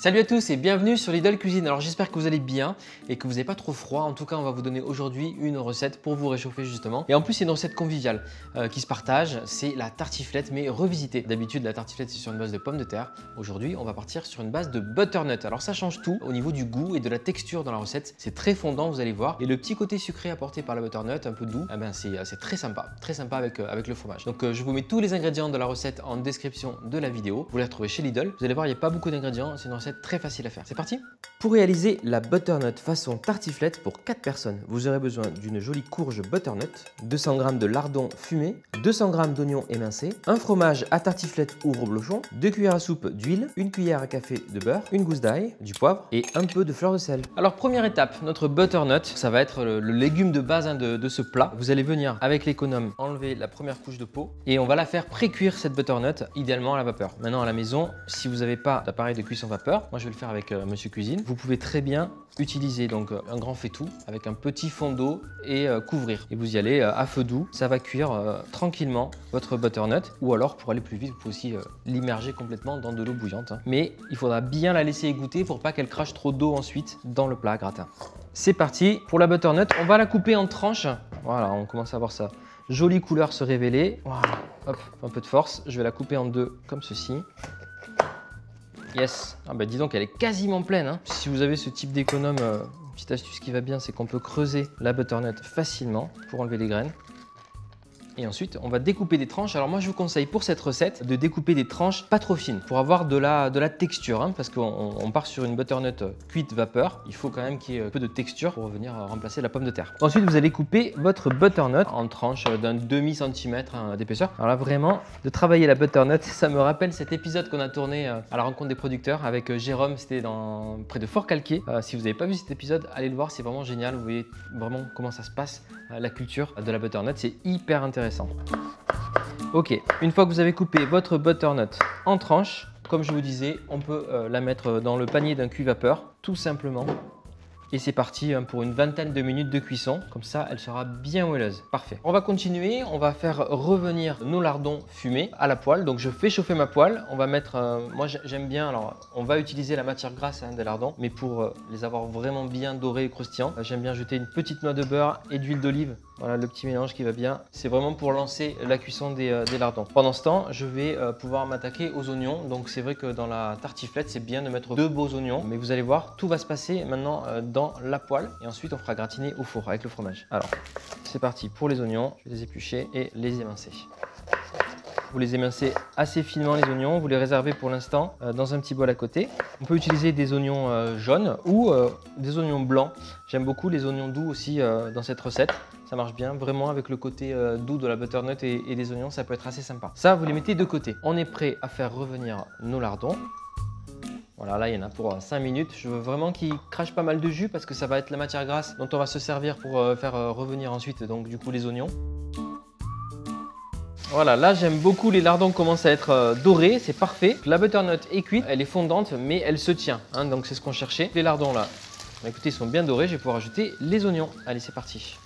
Salut à tous et bienvenue sur Lidl Cuisine. Alors j'espère que vous allez bien et que vous n'avez pas trop froid. En tout cas, on va vous donner aujourd'hui une recette pour vous réchauffer justement. Et en plus, c'est une recette conviviale qui se partage. C'est la tartiflette mais revisitée. D'habitude, la tartiflette c'est sur une base de pommes de terre. Aujourd'hui, on va partir sur une base de butternut. Alors ça change tout au niveau du goût et de la texture dans la recette. C'est très fondant, vous allez voir. Et le petit côté sucré apporté par le butternut, un peu doux, eh ben, c'est très sympa avec le fromage. Donc je vous mets tous les ingrédients de la recette en description de la vidéo. Vous les retrouvez chez Lidl. Vous allez voir, il n'y a pas beaucoup d'ingrédients. C'est une recette très facile à faire. C'est parti. Pour réaliser la butternut façon tartiflette pour 4 personnes, vous aurez besoin d'une jolie courge butternut, 200 g de lardons fumés, 200 g d'oignons émincés, un fromage à tartiflette ou reblochon, 2 cuillères à soupe d'huile, 1 cuillère à café de beurre, une gousse d'ail, du poivre et un peu de fleur de sel. Alors première étape, notre butternut, ça va être le légume de base de ce plat. Vous allez venir avec l'économe enlever la première couche de peau et on va la faire pré-cuire cette butternut, idéalement à la vapeur. Maintenant à la maison, si vous n'avez pas d'appareil de cuisson vapeur, moi je vais le faire avec Monsieur Cuisine. Vous pouvez très bien utiliser donc un grand faitout avec un petit fond d'eau et couvrir. Et vous y allez à feu doux. Ça va cuire tranquillement votre butternut. Ou alors pour aller plus vite, vous pouvez aussi l'immerger complètement dans de l'eau bouillante. Mais il faudra bien la laisser égoutter pour pas qu'elle crache trop d'eau ensuite dans le plat gratin. C'est parti pour la butternut. On va la couper en tranches. Voilà, on commence à voir ça. Jolie couleur se révéler. Voilà. Hop, un peu de force. Je vais la couper en deux comme ceci. Yes, ah bah dis donc elle est quasiment pleine hein. Si vous avez ce type d'économe, petite astuce qui va bien, c'est qu'on peut creuser la butternut facilement pour enlever les graines. Et ensuite, on va découper des tranches. Alors moi, je vous conseille pour cette recette de découper des tranches pas trop fines pour avoir de la texture hein, parce qu'on part sur une butternut cuite vapeur. Il faut quand même qu'il y ait un peu de texture pour venir remplacer la pomme de terre. Ensuite, vous allez couper votre butternut en tranches d'un demi-centimètre d'épaisseur. Alors là, vraiment, de travailler la butternut, ça me rappelle cet épisode qu'on a tourné à la rencontre des producteurs avec Jérôme. C'était près de Fort-Calquier. Si vous n'avez pas vu cet épisode, allez le voir, c'est vraiment génial. Vous voyez vraiment comment ça se passe, la culture de la butternut. C'est hyper intéressant. Ok, une fois que vous avez coupé votre butternut en tranches, comme je vous disais, on peut la mettre dans le panier d'un cuit-vapeur, tout simplement. Et c'est parti pour une vingtaine de minutes de cuisson, comme ça elle sera bien moelleuse. Parfait. On va continuer, on va faire revenir nos lardons fumés à la poêle. Donc je fais chauffer ma poêle, on va mettre, moi j'aime bien, alors on va utiliser la matière grasse des lardons, mais pour les avoir vraiment bien dorés et croustillants, j'aime bien jeter une petite noix de beurre et d'huile d'olive. Voilà le petit mélange qui va bien. C'est vraiment pour lancer la cuisson des lardons. Pendant ce temps, je vais pouvoir m'attaquer aux oignons. Donc c'est vrai que dans la tartiflette, c'est bien de mettre 2 beaux oignons. Mais vous allez voir, tout va se passer maintenant dans la poêle. Et ensuite, on fera gratiner au four avec le fromage. Alors, c'est parti pour les oignons. Je vais les éplucher et les émincer. Vous les émincez assez finement les oignons, vous les réservez pour l'instant dans un petit bol à côté. On peut utiliser des oignons jaunes ou des oignons blancs. J'aime beaucoup les oignons doux aussi dans cette recette. Ça marche bien, vraiment avec le côté doux de la butternut et des oignons, ça peut être assez sympa. Ça, vous les mettez de côté. On est prêt à faire revenir nos lardons. Voilà, là il y en a pour 5 minutes. Je veux vraiment qu'ils crachent pas mal de jus parce que ça va être la matière grasse dont on va se servir pour faire revenir ensuite donc du coup les oignons. Voilà, là j'aime beaucoup, les lardons commencent à être dorés, c'est parfait. La butternut est cuite, elle est fondante mais elle se tient, hein, donc c'est ce qu'on cherchait. Les lardons là, bah, écoutez, ils sont bien dorés, je vais pouvoir ajouter les oignons. Allez, c'est parti.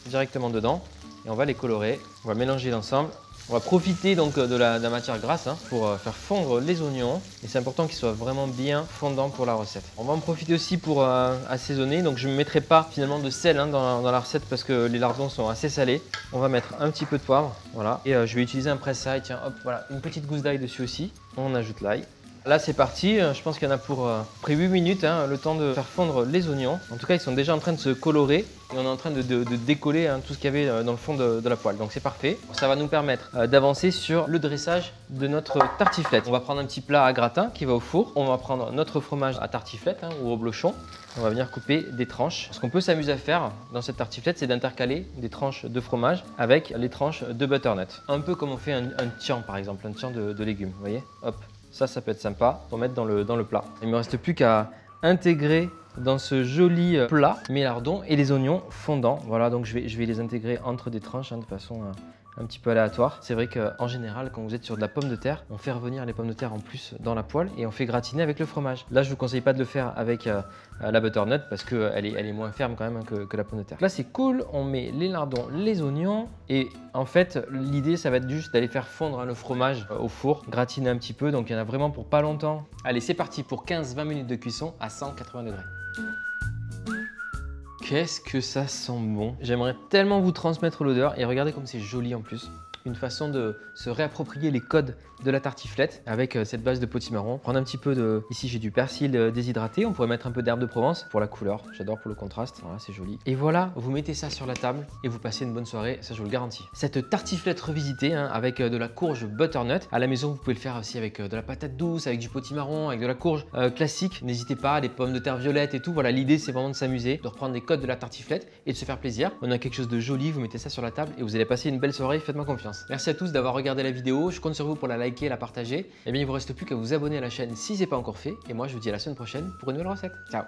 Directement dedans et on va les colorer, on va mélanger l'ensemble. On va profiter donc de la matière grasse hein, pour faire fondre les oignons et c'est important qu'ils soient vraiment bien fondants pour la recette. On va en profiter aussi pour assaisonner, donc je ne mettrai pas finalement de sel hein, dans la recette parce que les lardons sont assez salés. On va mettre un petit peu de poivre, voilà, et je vais utiliser un presse-ail, tiens hop, voilà, une petite gousse d'ail dessus aussi. On ajoute l'ail. Là c'est parti, je pense qu'il y en a pour près 8 minutes, hein, le temps de faire fondre les oignons. En tout cas ils sont déjà en train de se colorer et on est en train de décoller hein, tout ce qu'il y avait dans le fond de la poêle. Donc c'est parfait, ça va nous permettre d'avancer sur le dressage de notre tartiflette. On va prendre un petit plat à gratin qui va au four. On va prendre notre fromage à tartiflette hein, ou au blochon. On va venir couper des tranches. Ce qu'on peut s'amuser à faire dans cette tartiflette, c'est d'intercaler des tranches de fromage avec les tranches de butternut. Un peu comme on fait un tian par exemple, un tian de légumes, vous voyez, hop. Ça peut être sympa pour mettre dans le plat. Il ne me reste plus qu'à intégrer dans ce joli plat mes lardons et les oignons fondants. Voilà, donc je vais les intégrer entre des tranches hein, de façon un petit peu aléatoire. C'est vrai qu'en général, quand vous êtes sur de la pomme de terre, on fait revenir les pommes de terre en plus dans la poêle et on fait gratiner avec le fromage. Là, je vous conseille pas de le faire avec la butternut parce qu'elle est moins ferme quand même hein, que la pomme de terre. Là, c'est cool. On met les lardons, les oignons et en fait, l'idée, ça va être juste d'aller faire fondre hein, le fromage au four, gratiner un petit peu. Donc, il y en a vraiment pour pas longtemps. Allez, c'est parti pour 15-20 minutes de cuisson à 180 degrés. Qu'est-ce que ça sent bon! J'aimerais tellement vous transmettre l'odeur et regardez comme c'est joli en plus. Une façon de se réapproprier les codes de la tartiflette avec cette base de potimarron. Prendre un petit peu de... Ici, j'ai du persil déshydraté. On pourrait mettre un peu d'herbe de Provence pour la couleur. J'adore pour le contraste. Voilà, c'est joli. Et voilà, vous mettez ça sur la table et vous passez une bonne soirée. Ça, je vous le garantis. Cette tartiflette revisitée hein, avec de la courge butternut. À la maison, vous pouvez le faire aussi avec de la patate douce, avec du potimarron, avec de la courge classique. N'hésitez pas, des pommes de terre violettes et tout. Voilà, l'idée, c'est vraiment de s'amuser, de reprendre des codes de la tartiflette et de se faire plaisir. On a quelque chose de joli. Vous mettez ça sur la table et vous allez passer une belle soirée. Faites-moi confiance. Merci à tous d'avoir regardé la vidéo. Je compte sur vous pour la liker, la partager. Et bien, il ne vous reste plus qu'à vous abonner à la chaîne si ce n'est pas encore fait. Et moi, je vous dis à la semaine prochaine pour une nouvelle recette. Ciao!